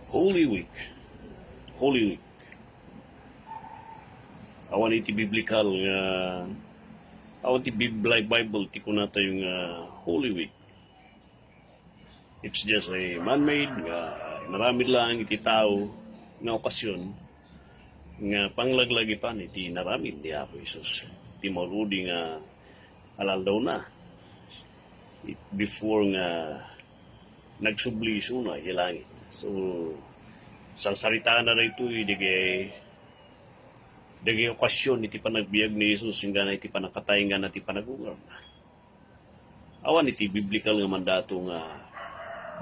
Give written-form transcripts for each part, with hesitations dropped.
Holy Week. Holy Week. Awan iti biblical nga awan ti Bible ti kunata yung Holy Week. It's just a man-made nga naramid lang iti tao nga okasyon nga panglaglagi pa iti naramid ni Apo Isus. Ti marudi nga alal daw na before nga nagsubliso na ilangit. So sa sarita na ito dagay okasyon iti panagbiag ni Jesus yung gana iti panakatay nga na iti panagungar na. Awan iti biblical nga mandato nga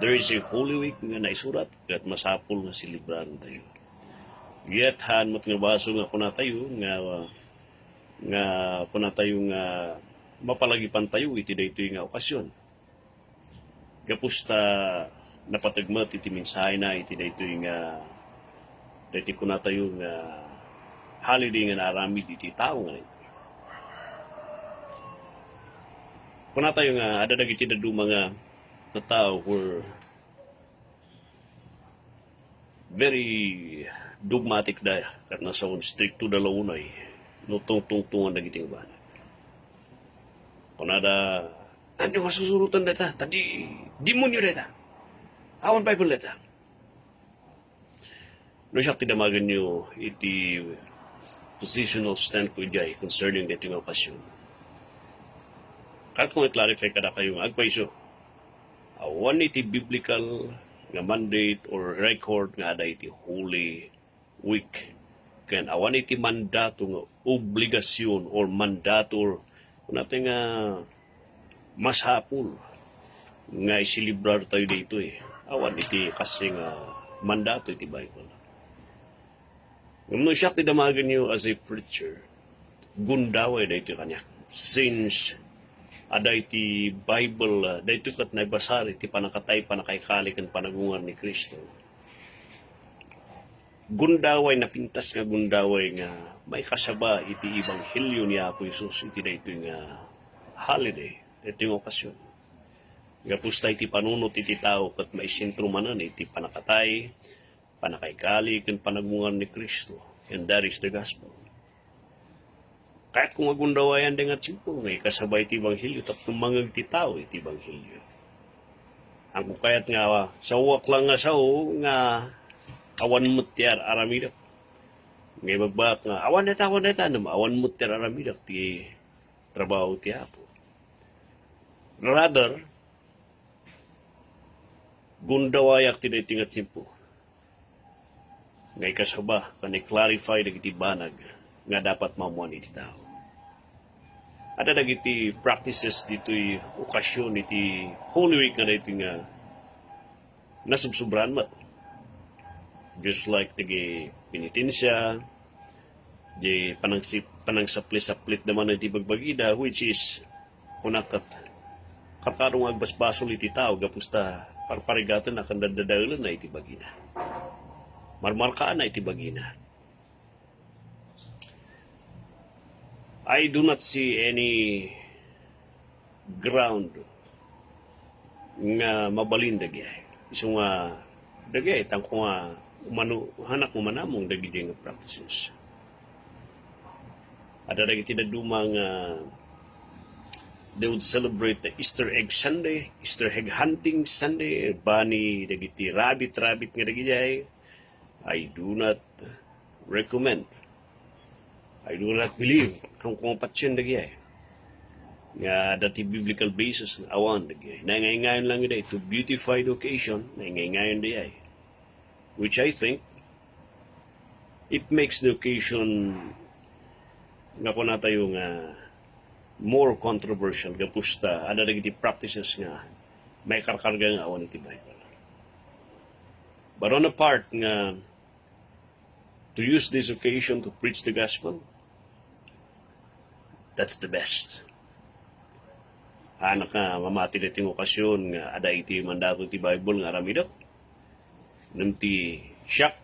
there is a Holy Week nga naisurat at masapul nga silibran tayo. Yet hanmat nga baso nga kuna tayo nga kuna tayo nga mapalagipan tayo iti daytoy nga okasyon. Kapusta napatagmat iti mensahe na iti daytoy nga daytoy kuna tayo nga holiday nga naramid iti tao nga ito. Kuna tayo nga ada dagiti dadu mga tao were very dogmatic da karena sa strict to dalawunay no tungtungan dagiti nga banat. Kunada ano masusurutan data tadi demonyo data awan Bible data no siya tinamagan nyo iti positional stand ko jay concerning dating okasyon. Kahit kung i-clarify kada kayo agpaiso awan iti biblical nga mandate or record nga ada iti Holy Week. Ken awan iti mandato nga obligasyon or mandato natin nga masapul nga isilibrar tayo dito Awan iti kasi nga mandato iti Bible. Ngam siya ti damagan niyo as a preacher, gundaway da iti kanya. Since ada iti Bible, da ito kat naibasari, iti panakatay, panakaykalik, ang panagungan ni Kristo. Gundaway, napintas nga gundaway nga may kasaba iti Ebanghelyo ni Apo Isus, iti da ito nga holiday, ito yung okasyon. Nga pusta iti panunot iti tao kat maisintro manan iti panakatay, panakaykalik, ang panagungan ni Kristo. And that is the gospel. Kahit kung agundawayan dengan simpo, may kasabay iti Ebanghelyo, tapos mga iti tao iti Ebanghelyo. Ang kukayat nga, sa uwak lang nga sao, nga awan mutiar aramidak. Ngay magbak nga, awan neta, awan mutiar aramidak, ti trabaho ti Apo. Rather, gundawayak ti dating at simpo. Ngay kasaba, kanay-clarify dagiti banag, nga dapat mamuan iti tao. Ada dagiti practices dito'y okasyon iti Holy Week nga dito nga nasubsubran mat. Just like dagi penitensya, di panangsaplit-saplit naman iti bagbagida, which is kunakat kakarong agbasbasol iti tao, gapusta parparigatan na kandadadalan na iti bagina. Marmarkaan na iti bagina. I do not see any ground nga mabalin dagay. Iso nga dagay tangko nga hanak mo manamong dagiti nga practices. Ada dagiti daduma nga they would celebrate the Easter egg Sunday, Easter egg hunting Sunday, bani dagiti rabbit nga dagiti. I do not recommend. I do not believe kung patsyon dagay. Nga dati biblical basis na awan dagay. Nangayon lang yun to beautify the occasion, nangayon dagay. Which I think, it makes the occasion nga po na tayo nga more controversial. Gapusta, ada dagiti practices nga may karkarga nga awan iti Bible. But on a part nga to use this occasion to preach the gospel, that's the best. Anak nga mamati na ting okasyon nga ada iti mandato iti Bible nga aramidok. Nanti siyak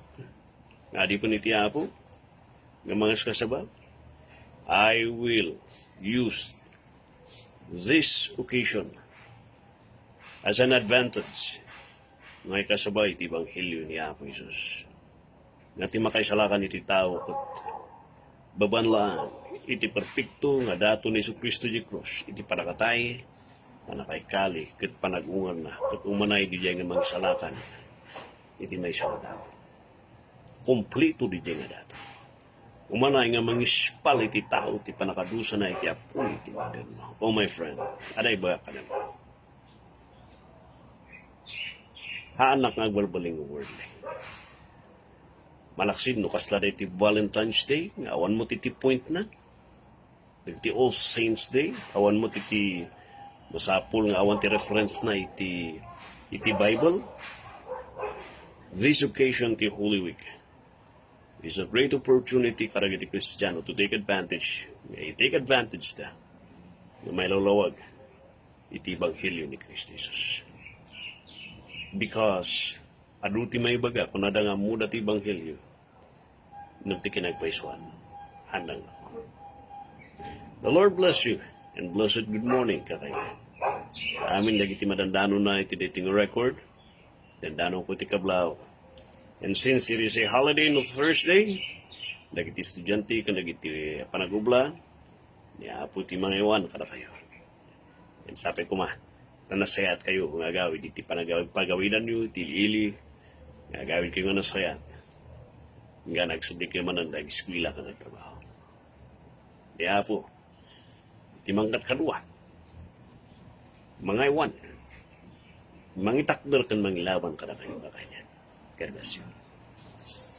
nga di po niti Apo nga mga kasaba. I will use this occasion as an advantage ngay kasabay iti Ebanghelyo ni Apo Isus. Nga ti makaisalakan iti tao ket babanlaan iti perpekto nga dato ni Jesucristo di krus iti panakatay nga nakaikali ket panagungan na ket umanay di nga magisalakan iti maysa nga tao. Kompleto di nga dato. Umanay nga mangispal iti tao iti panakadusa na iti apo iti magano. Oh my friend, aday ba ka naman? Haanak nga agbalbaling nga wordly. Malaksid no kasla iti Valentine's Day, nga awan mo titi point na. Iti All Saints Day, awan mo titi masapul nga awan ti reference na iti Bible. This occasion ti Holy Week is a great opportunity karag iti Kristiyano to take advantage. Take advantage ta na may lulawag iti Ebanghelyo ni Kristo Jesus. Because aduti may baga kung nada nga muda ti Ebanghelyo nung ti kinagpaisuan. Handang ako. The Lord bless you and blessed good morning kakailan. Amin dagiti madandano na iti dating record. Dandano ko ti kablaw. And since it is a holiday no Thursday, dagiti estudyante ka dagiti panagubla, niya po ti mga iwan kada kayo. And sabi ko tanasayat kayo kung agawid iti pagawidan nyo, iti ili, agawid kayo nga nasayat. Nga nagsubli kayo man ang eskwila ka nagtrabaho. Niya po, iti mangkat kadua, mga iwan, mangitakder kan mangilaban kada kayo kakanyan. God bless you.